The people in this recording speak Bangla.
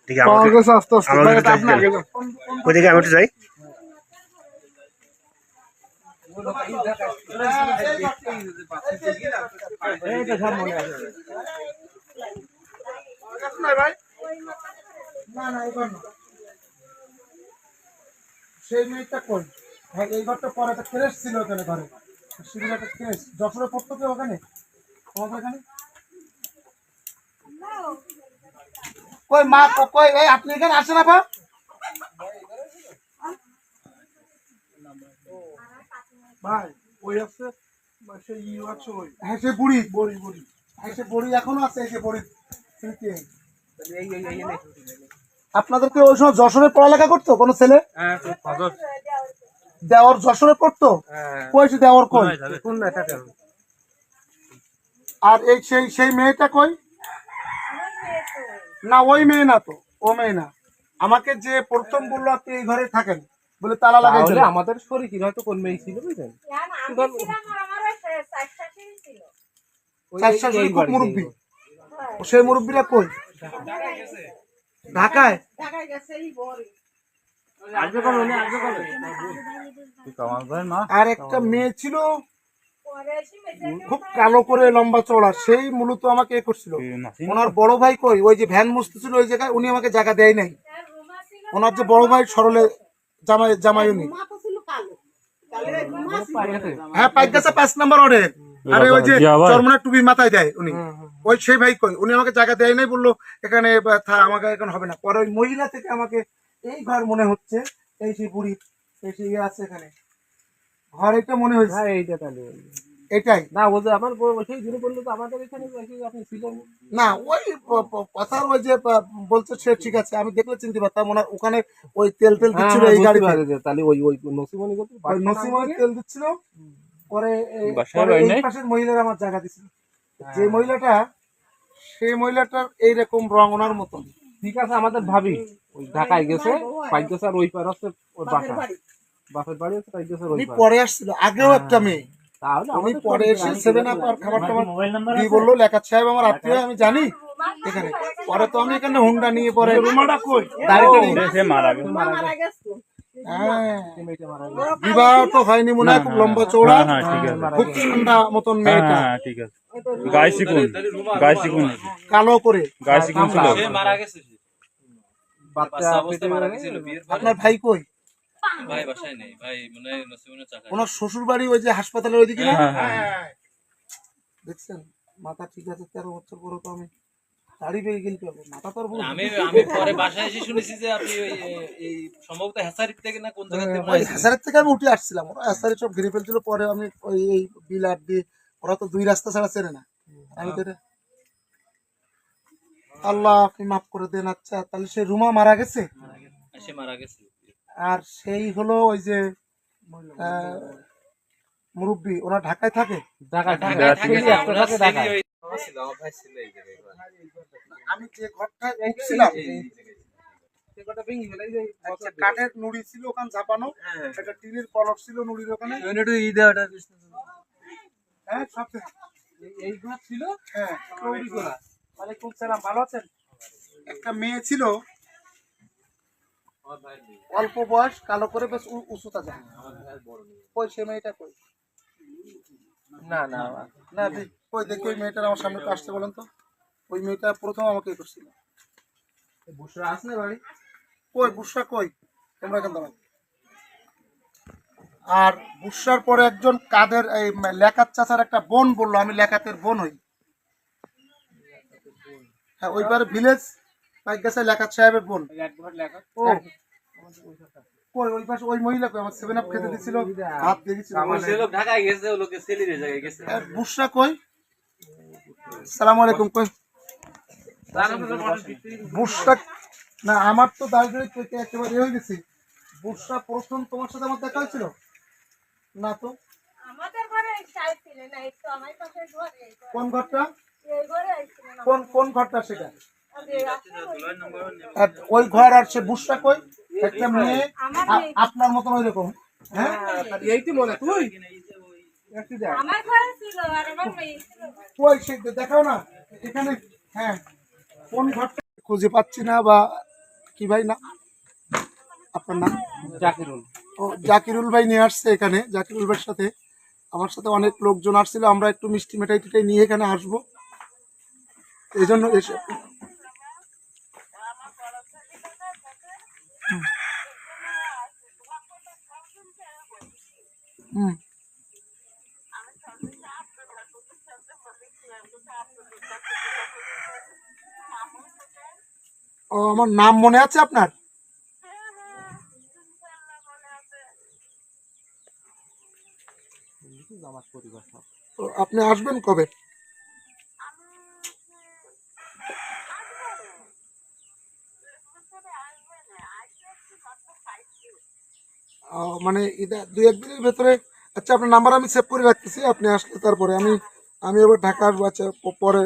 ঠিক আছে ওইদিকে আমি একটু যাই। সেই মেয়েটা কই? হ্যাঁ, এই ঘরটা পরে একটা ক্রেশ ছিল ওখানে ঘরে, শিবির একটা ক্রেশ। যশোরে পড়তো কি ওখানে? তোমাদের এখানে কই মা কই? এই আপনি এখানে আসেন না? ভাই ওই আছে সে ইউ আছে ওই, হ্যাঁ সে বুড়ি বুড়ি বুড়ি, হ্যাঁ সে বুড়ি এখনো আছে, সে বুড়ি স্মৃতি। আপনাদেরকে ওই সময় যশোরে পড়ালেখা করতো কোনো ছেলে? দেওয়ার যশোরে পড়তো? কই সে দেওয়ার কই? আর এই সেই সেই মেয়েটা কই? না ওই মেয়ে না তো, ও মেয়ে না। আমাকে যে প্রথম বললো আপনি এই ঘরে থাকেন বলে তালা লাগাই দিল, আমাদের শরীর হয়তো কোন মেয়ে ছিল বুঝলেন, খুব মুরব্বী। সেই মুরব্বীরা কই? ঢাকায়। আর একটা মেয়ে ছিল খুব কালো করে লম্বা চওড়া, সেই মূলত আমাকে এ করছিল। ওনার বড় ভাই কই? ওই যে ভ্যান মুছতেছিল ওই জায়গায়, উনি আমাকে জায়গা দেয় নাই। ওনার যে বড় ভাই সরলে জামাই উনি, হ্যাঁ 5 নাম্বার ওয়ার্ডে। আরে ওই যে চরমনের টুপি মাথায় দেয় উনি, ওই সেই ভাই কই? উনি আমাকে জায়গা দেয় নাই, বললো এখানে আমাকে এখন হবে না। পরে ওই মহিলা থেকে আমাকে এই ঘর মনে হচ্ছে, এই সেই বুড়ি এই সেই আছে এখানে ঘর, এটা মনে হয়েছে। এইটা তাহলে এটাই না বলতে আমার সেই দিনে বললো তো আমাদের এখানে আপনি ছিলেন না। ওই কথার ওই যে বলছে সে ঠিক আছে, আমি দেখলে চিনতে পারতাম। ওনার ওখানে ওই তেল দিচ্ছিল এই গাড়ি, তাহলে ওই ওই নসিমনি তেল দিচ্ছিল। পরে এই পাশের মহিলার আমার জায়গা দিছিল। যে মহিলাটা, সেই মহিলাটার এইরকম রং ওনার মতন। ঠিক আছে, আমাদের ভাবি ওই ঢাকায় গেছে, পাঁচ গেছে, আর ওই পার হচ্ছে ওর বাসা, বাপের বাড়ি হচ্ছে পাঁচ গেছে। উনি পরে আসছিল, আগেও একটা মেয়ে, উনি পরে এসে 7 আপ আর খাবার টাবার দিয়ে বললো লেখাত সাহেব আমার আত্মীয়, আমি জানি এখানে। পরে তো আমি এখানে হুন্ডা নিয়ে পরে বিবাহ তো হয়নি মনে হয়, খুব লম্বা চৌড়া, খুব ঠান্ডা মতন মেয়েটা, কালো করে। আপনার ভাই কই? ওনার শ্বশুর বাড়ি ওই যে হাসপাতালের ওইদিকে না? দেখছেন মাথা ঠিক আছে, 13 বছর পরে তো আমি দাড়ি পেয়ে গেল, মাথা তো আমি পরে বাসায় এসে শুনেছি যে আপনি ওই এই সম্ভবত হেসারির থেকে না কোন জায়গা থেকে, হেসারের থেকে আমি উঠে আসছিলাম। ওরা হেসারি সব ঘিরে ফেলছিল। পরে আমি ওই এই বিলাট দিয়ে, ওরা তো 2 রাস্তা ছাড়া চেনে না, আমি তো আল্লাহ আপনি মাফ করে দেন। আচ্ছা তাহলে সেই রুমা মারা গেছে, সে মারা গেছে। আর সেই হলো ওই যে মুরব্বী, ওরা ঢাকায় থাকে। আমি যে ঘরটায় উঠছিলাম, কাঠের নুড়ি ছিল ওখানে চাপানো, একটা টিনের কলর ছিল নুড়ির ওখানে। হ্যাঁ সব এই ঘর ছিল। হ্যাঁ ওয়ালাইকুম সালাম, ভালো আছেন? একটা মেয়ে ছিল অল্প বয়স, কালো করে বেশ উঁচুতা যায়। কই সে মেয়েটা কই? না না না কই দেখি ওই মেয়েটার আমার সামনে আসতে বলেন তো। ওই মেয়েটা প্রথম আমাকে করছিল। বুশরা আসলে বাড়ি কই? বুশরা কই? তোমরা এখান দাঁড়াও। আর বুশরার পরে একজন কাদের এই লেখাত চাচার একটা বোন বললো আমি লেখাতের বোন হই। হ্যাঁ ওই পারে ভিলেজ পাইক গেছে লেখাত সাহেবের বোন। ও কই ওই পাশে ওই মহিলা কই? আমার 7 আপ খেতে দিছিল, ভাত দিয়ে দিছিল। সে লোক ঢাকায় গেছে, ও লোকে সেলিরে জায়গায় গেছে। বুশরা কই? আসসালামু আলাইকুম। কই বুশরা? না আমার তো দাঁড়িয়ে থেকে একেবারে হয়ে গেছি। বুশরা প্রথম তোমার সাথে আমার দেখা হয়েছিল না তো? আমাদের ঘরে চাইছিল না, একটু আমার পাশে ঘরে। কোন ঘরটা? এই ঘরে আইছিল না। কোন ঘরটা সেটা? ওই ঘর। আর সে বুশরা কই? একটা মেয়ে আপনার মতন ওই রকম। হ্যাঁ এইটি মনে তুই আমার ঘরে ছিল আর আমার মেয়ে ছিল। কই সে দেখাও না এখানে। হ্যাঁ কোন ঘরটা খুঁজে পাচ্ছি না, বা কি ভাই না আপনার নাম? জাকিরুল। ও জাকিরুল ভাই নিয়ে আসছে এখানে। জাকিরুল ভাইয়ের সাথে আমার সাথে অনেক লোকজন আসছিল, আমরা একটু মিষ্টি মিঠাই টিটাই নিয়ে এখানে আসবো, এই জন্য এসে। হুম। ও আমার নাম মনে আছে আপনার? আমার পরিবার সব। তো আপনি আসবেন কবে? মানে দুই একদিনের ভেতরে। আচ্ছা আপনার নাম্বার আমি সেভ করে রাখতেছি, আপনি আসলে তারপরে আমি আবার ঢাকা আসবো। আচ্ছা পরে